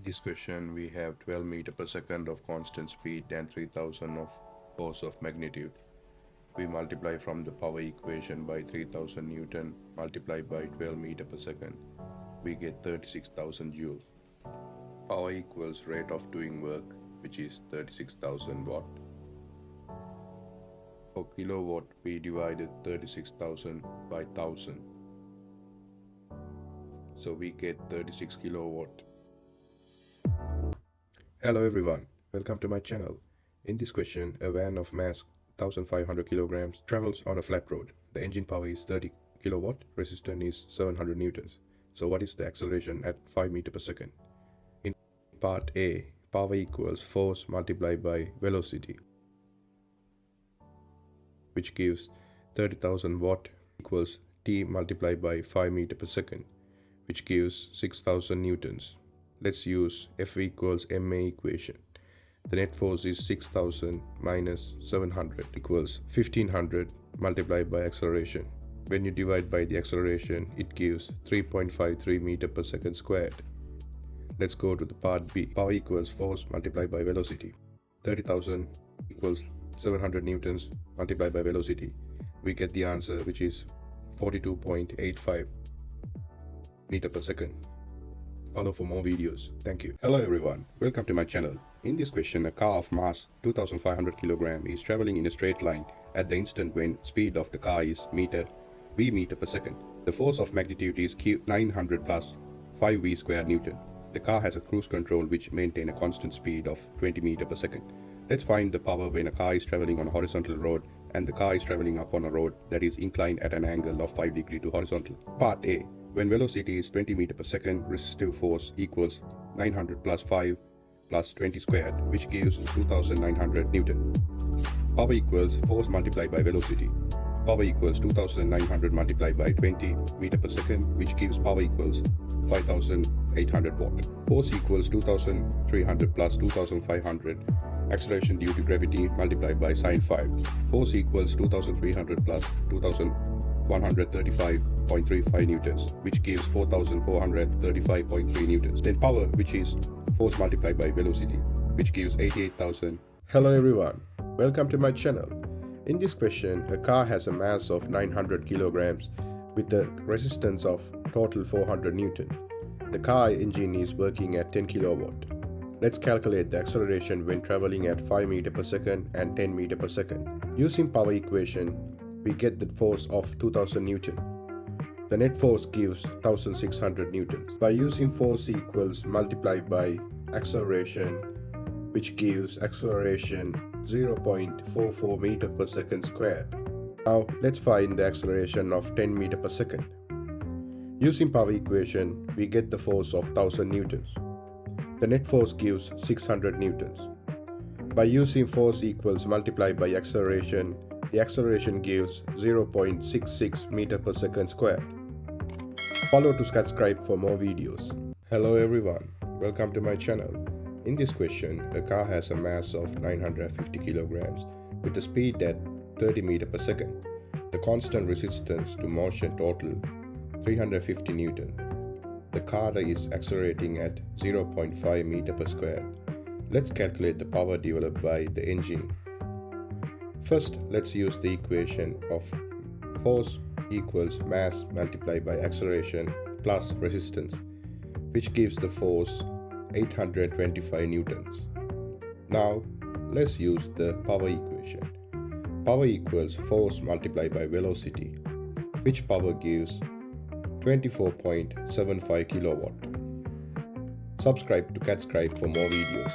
This question we have 12 meter per second of constant speed and 3000 of force of magnitude. We multiply from the power equation by 3000 Newton multiplied by 12 meter per second. We get 36,000 joules. Power equals rate of doing work, which is 36,000 watt. For kilowatt, we divided 36,000 by 1000. So we get 36 kilowatt. Hello everyone, welcome to my channel. In this question, a van of mass 1500 kilograms travels on a flat road. The engine power is 30 kilowatt, resistance is 700 newtons. So what is the acceleration at 5 meter per second? In part A, power equals force multiplied by velocity, which gives 30,000 watt equals T multiplied by 5 meter per second, which gives 6,000 newtons. Let's use F equals ma equation. The net force is 6,000 minus 700 equals 1500 multiplied by acceleration. When you divide by the acceleration, it gives 3.53 meter per second squared. Let's go to the part B. Power equals force multiplied by velocity. 30,000 equals 700 newtons multiplied by velocity. We get the answer, which is 42.85 meter per second. Follow for more videos. Thank you. Hello everyone, welcome to my channel. In this question, a car of mass 2500 kg is traveling in a straight line at the instant when speed of the car is v meter per second. The force of magnitude is 900 plus 5v square newton. The car has a cruise control which maintain a constant speed of 20 meter per second. Let's find the power when a car is traveling on a horizontal road and the car is traveling up on a road that is inclined at an angle of 5 degrees to horizontal. Part A. When velocity is 20 meter per second, resistive force equals 900 plus 5 plus 20 squared, which gives 2900 Newton. Power equals force multiplied by velocity. Power equals 2900 multiplied by 20 meter per second, which gives power equals 5800 watt. Force equals 2300 plus 2500. Acceleration due to gravity multiplied by sine 5. Force equals 2300 plus 2135.35 newtons, which gives 4435.3 newtons. Then power, which is force multiplied by velocity, which gives 88,000. Hello everyone, welcome to my channel. In this question, a car has a mass of 900 kilograms with a resistance of total 400 newton. The car engine is working at 10 kilowatt. Let's calculate the acceleration when traveling at 5 meter per second and 10 meter per second. Using power equation, we get the force of 2000 newton. The net force gives 1600 newtons. By using force equals multiplied by acceleration, which gives acceleration 0.44 meter per second squared. Now let's find the acceleration of 10 meter per second. Using power equation, we get the force of 1000 newtons. The net force gives 600 newtons. By using force equals multiplied by acceleration, the acceleration gives 0.66 meter per second squared. Follow to subscribe for more videos. Hello everyone, welcome to my channel. In this question, a car has a mass of 950 kilograms with a speed at 30 meter per second. The constant resistance to motion total 350 newton. The car is accelerating at 0.5 meter per square. Let's calculate the power developed by the engine. First, let's use the equation of force equals mass multiplied by acceleration plus resistance, which gives the force 825 newtons. Now, let's use the power equation. Power equals force multiplied by velocity, which power gives 24.75 kilowatt. Subscribe to subscribe for more videos.